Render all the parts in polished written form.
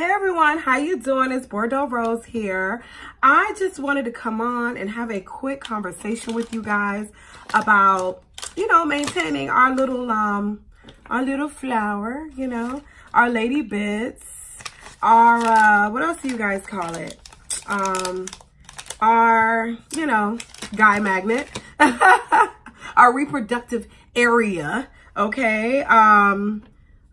Hey everyone, how you doing? It's Bordeaux Rose here. I just wanted to come on and have a quick conversation with you guys about, maintaining our little flower, our lady bits, our, what else do you guys call it? Our, guy magnet, our reproductive area, okay?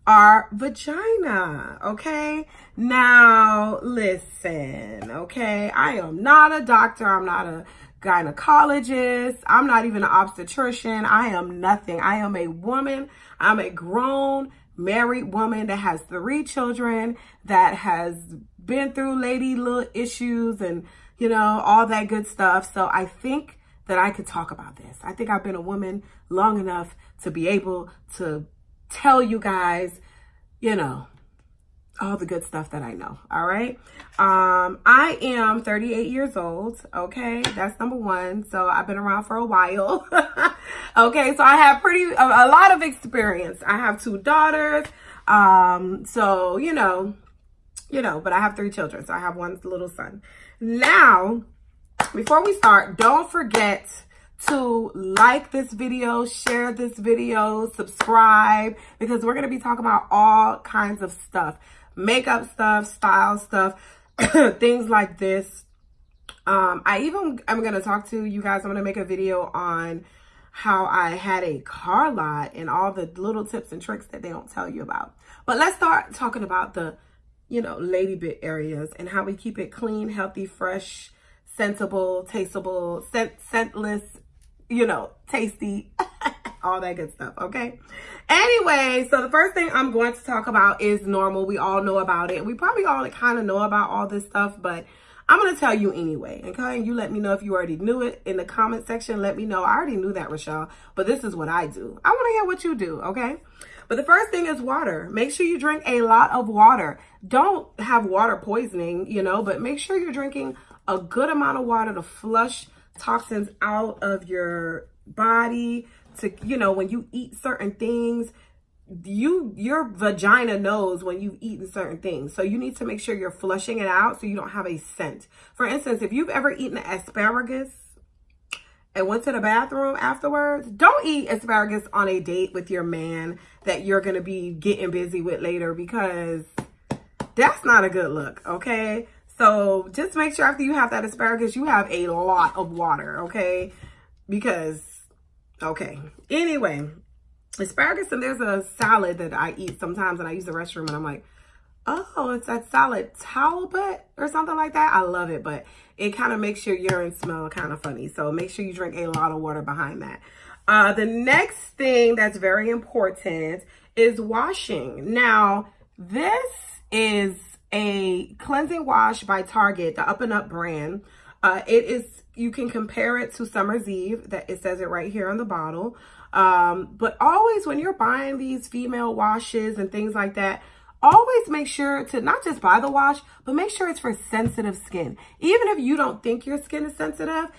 Our vagina, okay? Now, listen, okay? I am not a doctor. I'm not a gynecologist. I'm not even an obstetrician. I am nothing. I am a woman. I'm a grown, married woman that has 3 children, that has been through lady little issues and, all that good stuff. So I think that I could talk about this. I think I've been a woman long enough to be able to tell you guys, all the good stuff that I know. All right. I am 38 years old. Okay. That's number 1. So I've been around for a while. Okay. So I have a lot of experience. I have 2 daughters. So, but I have 3 children. So I have 1 little son. Now, before we start, don't forget to like this video, share this video, subscribe, because we're going to be talking about all kinds of stuff. Makeup stuff, style stuff, things like this. I'm going to talk to you guys. I'm going to make a video on how I had a car lot and all the little tips and tricks that they don't tell you about. But let's start talking about the, lady bit areas and how we keep it clean, healthy, fresh, sensible, tasteable, scentless, tasty, all that good stuff, okay? Anyway, so the first thing I'm going to talk about is normal. We all know about it. We probably all kind of know about all this stuff, but I'm going to tell you anyway, okay? You let me know if you already knew it in the comment section. Let me know. I already knew that, Rochelle, but this is what I do. I want to hear what you do, okay? But the first thing is water. Make sure you drink a lot of water. Don't have water poisoning, but make sure you're drinking a good amount of water to flush toxins out of your body. To, when you eat certain things, your vagina knows when you've eaten certain things. So you need to make sure you're flushing it out so you don't have a scent. For instance, if you've ever eaten asparagus and went to the bathroom afterwards, don't eat asparagus on a date with your man that you're going to be getting busy with later, because that's not a good look, okay? So just make sure after you have that asparagus, you have a lot of water, okay? Because, okay. Anyway, asparagus, and there's a salad that I eat sometimes, and I use the restroom, and I'm like, oh, it's that salad talbot or something like that. I love it, but it kind of makes your urine smell kind of funny. So make sure you drink a lot of water behind that. The next thing that's very important is washing. Now, this is a cleansing wash by Target, the Up and Up brand. You can compare it to Summer's Eve, that it says it right here on the bottle. But always when you're buying these female washes and things like that, always make sure to not just buy the wash, but make sure it's for sensitive skin. Even if you don't think your skin is sensitive,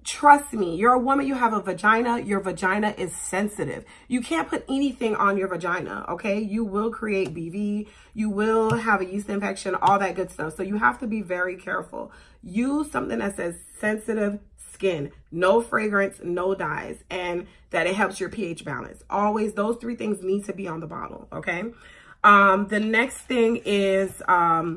trust me, you're a woman, you have a vagina, your vagina is sensitive. You can't put anything on your vagina, okay? You will create BV, you will have a yeast infection, all that good stuff. So you have to be very careful. Use something that says sensitive skin, no fragrance, no dyes, and that it helps your pH balance. Always, those 3 things need to be on the bottle, okay? The next thing is, I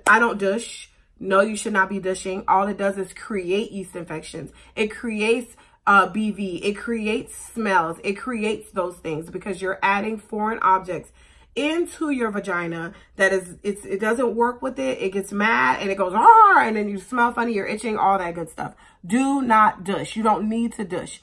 don't douche. No, you should not be douching. All it does is create yeast infections. It creates BV. It creates smells. It creates those things because you're adding foreign objects into your vagina it doesn't work with it. It gets mad and it goes, ah, and then you smell funny, you're itching, all that good stuff. Do not douche. You don't need to douche.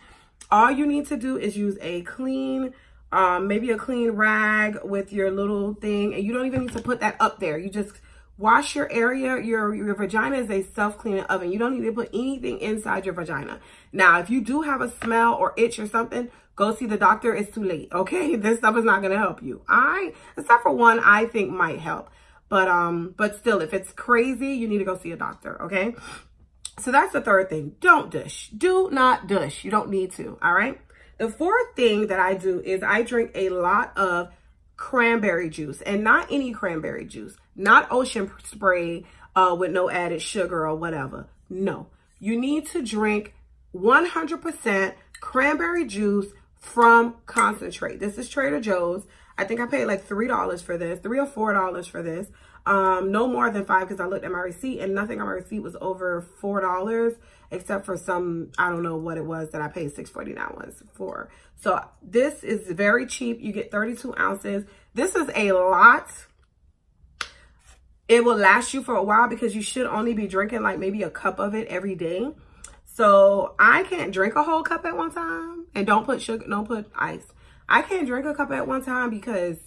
All you need to do is use a clean, maybe a clean rag with your little thing, and you don't even need to put that up there. You just wash your area. Your vagina is a self-cleaning oven. You don't need to put anything inside your vagina. Now, if you do have a smell or itch or something, go see the doctor. It's too late, okay? This stuff is not going to help you. Except for one, I think might help. But still, if it's crazy, you need to go see a doctor, okay? So that's the third thing. Don't douche. Do not douche. You don't need to, all right? The 4th thing that I do is I drink a lot of cranberry juice, and not any cranberry juice, not ocean spray with no added sugar or whatever. No, you need to drink 100% cranberry juice from concentrate. This is Trader Joe's. I think I paid like $3 for this, $3 or $4 for this. No more than $5 because I looked at my receipt and nothing on my receipt was over $4 except for some, I don't know what it was that I paid $6.49 for. So this is very cheap. You get 32 ounces. This is a lot. It will last you for a while because you should only be drinking like maybe a cup of it every day. So I can't drink a whole cup at one time. And don't put sugar, don't put ice. I can't drink a cup at one time because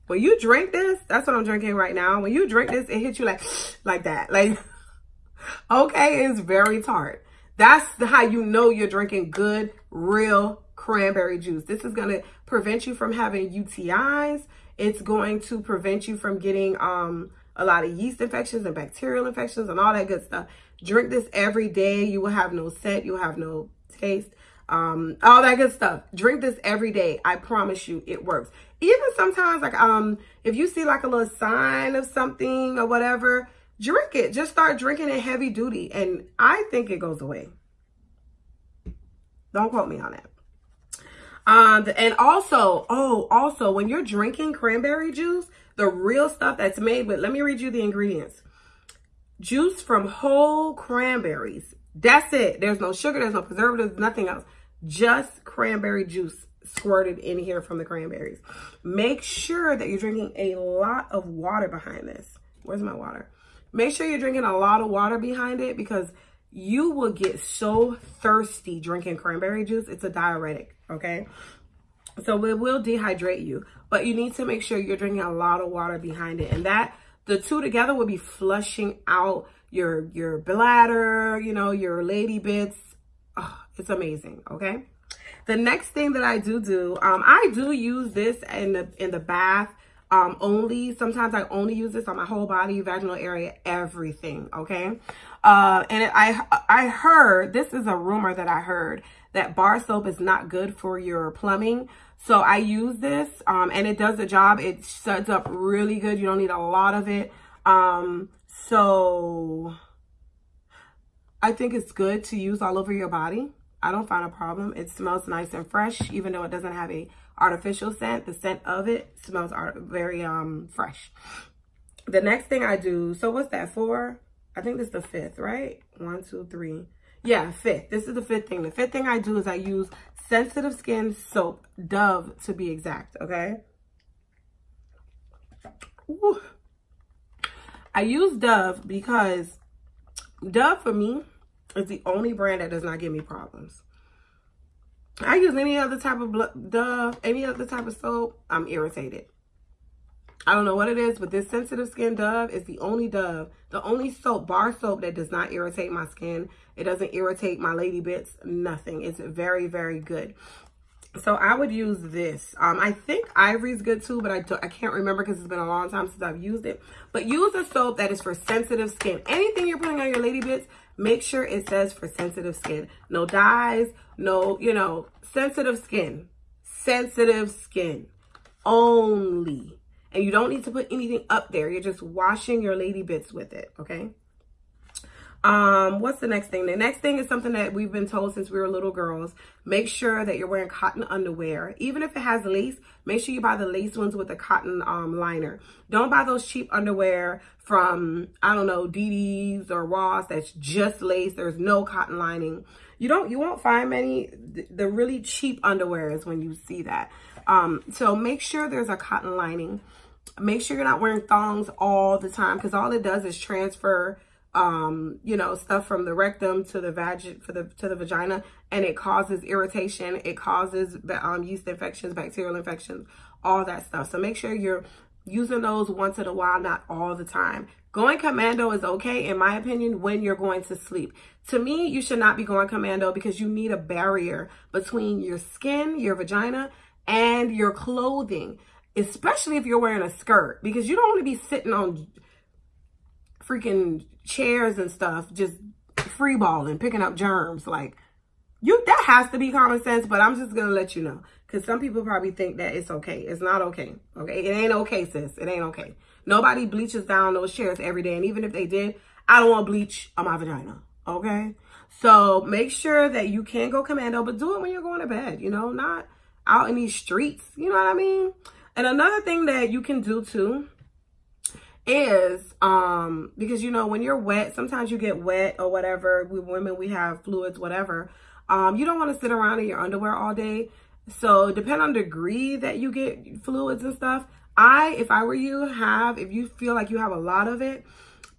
when you drink this, that's what I'm drinking right now. When you drink this, it hits you like that. Like, okay, it's very tart. That's how you know you're drinking good, real cranberry juice. This is going to prevent you from having UTIs. It's going to prevent you from getting a lot of yeast infections and bacterial infections and all that good stuff. Drink this every day. You will have no scent. You will have no taste. All that good stuff. Drink this every day. I promise you it works. Even sometimes, like, if you see like a little sign of something or whatever, drink it. Just start drinking it heavy duty. And I think it goes away. Don't quote me on that. And also, when you're drinking cranberry juice, the real stuff that's made with, let me read you the ingredients. Juice from whole cranberries. That's it. There's no sugar, there's no preservatives, nothing else. Just cranberry juice squirted in here from the cranberries. Make sure that you're drinking a lot of water behind this. Where's my water? Make sure you're drinking a lot of water behind it because you will get so thirsty drinking cranberry juice. It's a diuretic, okay? So it will dehydrate you, but you need to make sure you're drinking a lot of water behind it. And that, the two together will be flushing out your bladder, you know, your lady bits. Oh, it's amazing, okay? The next thing that I do, I do use this in the bath only. Sometimes I only use this on my whole body, vaginal area, everything, okay? I heard, this is a rumor that I heard, that bar soap is not good for your plumbing. So I use this and it does the job. It suds up really good. You don't need a lot of it. So I think it's good to use all over your body. I don't find a problem. It smells nice and fresh, even though it doesn't have a artificial scent. The scent of it smells very fresh. The next thing I do, so what's that for? I think this is the fifth, right? 1, 2, 3. Yeah, fifth. This is the fifth thing. The fifth thing I do is I use sensitive skin soap, Dove to be exact, okay? Ooh. I use Dove because Dove for me is the only brand that does not give me problems. I use any other type of Dove, any other type of soap, I'm irritated. I don't know what it is, but this sensitive skin Dove is the only Dove, the only soap, bar soap that does not irritate my skin. It doesn't irritate my lady bits, nothing. It's very, very good. So I would use this. I think Ivory's good too, but I can't remember because it's been a long time since I've used it. But use a soap that is for sensitive skin. Anything you're putting on your lady bits, make sure it says for sensitive skin. No dyes, no, you know, sensitive skin. Sensitive skin only. And you don't need to put anything up there. You're just washing your lady bits with it, okay? What's the next thing? The next thing is something that we've been told since we were little girls. Make sure that you're wearing cotton underwear. Even if it has lace, make sure you buy the lace ones with the cotton liner. Don't buy those cheap underwear from, I don't know, DD's or Ross that's just lace. There's no cotton lining. You won't find many. The really cheap underwear is when you see that. So make sure there's a cotton lining. Make sure you're not wearing thongs all the time because all it does is transfer you know, stuff from the rectum to the to the vagina, and it causes irritation. It causes yeast infections, bacterial infections, all that stuff. So make sure you're using those once in a while, not all the time. Going commando is okay, in my opinion, when you're going to sleep. To me, you should not be going commando because you need a barrier between your skin, your vagina, and your clothing, especially if you're wearing a skirt, because you don't want to be sitting on freaking chairs and stuff, just free balling, picking up germs. Like, that has to be common sense, but I'm just gonna let you know because some people probably think that it's okay. It's not okay. Okay, it ain't okay, sis. It ain't okay. Nobody bleaches down those chairs every day. And even if they did, I don't want bleach on my vagina, okay? So make sure that you can go commando, but do it when you're going to bed, you know, not out in these streets, you know what I mean? And another thing that you can do too is, because, you know, when you're wet, sometimes you get wet or whatever. We women, we have fluids, whatever. You don't want to sit around in your underwear all day. So depend on the degree that you get fluids and stuff. If I were you, if you feel like you have a lot of it,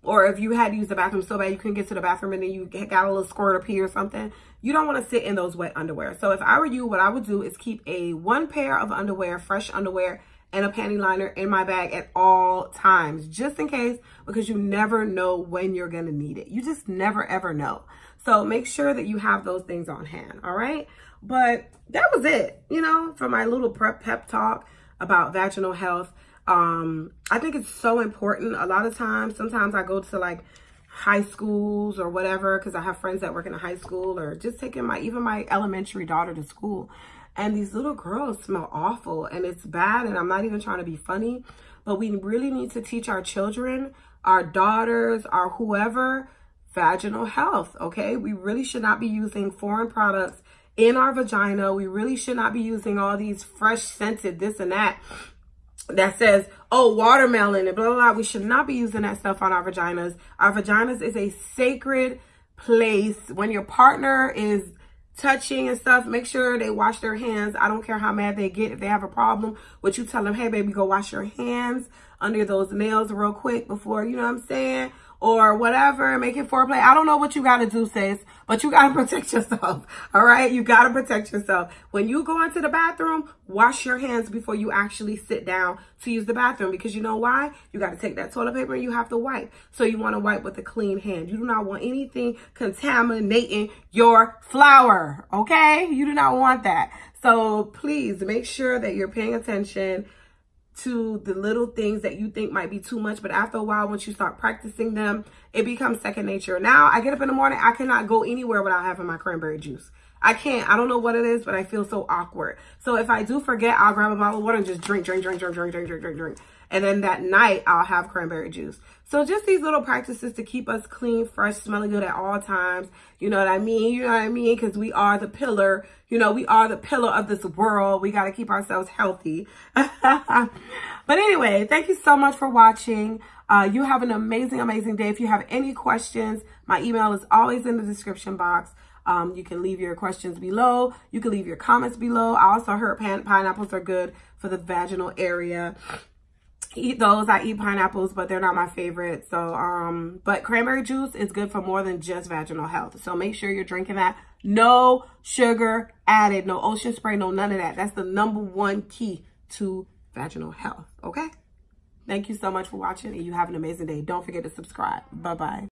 or if you had to use the bathroom so bad you couldn't get to the bathroom and then you got a little squirt or pee or something, you don't want to sit in those wet underwear. So if I were you, what I would do is keep one pair of underwear, fresh underwear, and a panty liner in my bag at all times, just in case, because you never know when you're going to need it. You just never, ever know. So make sure that you have those things on hand. All right. But that was it, you know, for my little pep talk about vaginal health. I think it's so important. A lot of times, sometimes I go to like high schools or whatever, because I have friends that work in a high school, or just taking even my elementary daughter to school. And these little girls smell awful, and it's bad. And I'm not even trying to be funny, but we really need to teach our children, our daughters, our whoever, vaginal health. Okay. We really should not be using foreign products in our vagina. We really should not be using all these fresh scented this and that says, oh, watermelon and blah, blah, blah. We should not be using that stuff on our vaginas. Our vaginas is a sacred place. When your partner is touching and stuff, make sure they wash their hands. I don't care how mad they get. If they have a problem, what you tell them, hey, baby, go wash your hands under those nails real quick before, you know what I'm saying? Or whatever, make it foreplay. I don't know what you got to do, sis, but you got to protect yourself. All right. You got to protect yourself. When you go into the bathroom, wash your hands before you actually sit down to use the bathroom, because you know why? You got to take that toilet paper and you have to wipe. So you want to wipe with a clean hand. You do not want anything contaminating your flower. Okay. You do not want that. So please make sure that you're paying attention to the little things that you think might be too much, but after a while, once you start practicing them, it becomes second nature. Now, I get up in the morning, I cannot go anywhere without having my cranberry juice. I can't. I don't know what it is, but I feel so awkward. So if I do forget, I'll grab a bottle of water and just drink. And then that night, I'll have cranberry juice. So just these little practices to keep us clean, fresh, smelling good at all times. You know what I mean? You know what I mean? Because we are the pillar. You know, we are the pillar of this world. We got to keep ourselves healthy. But anyway, thank you so much for watching. You have an amazing, amazing day. If you have any questions, my email is always in the description box. You can leave your questions below. You can leave your comments below. I also heard pineapples are good for the vaginal area. Eat those. I eat pineapples, but they're not my favorite. So, but cranberry juice is good for more than just vaginal health. So make sure you're drinking that. No sugar added, no ocean spray, no none of that. That's the #1 key to vaginal health. Okay. Thank you so much for watching, and you have an amazing day. Don't forget to subscribe. Bye-bye.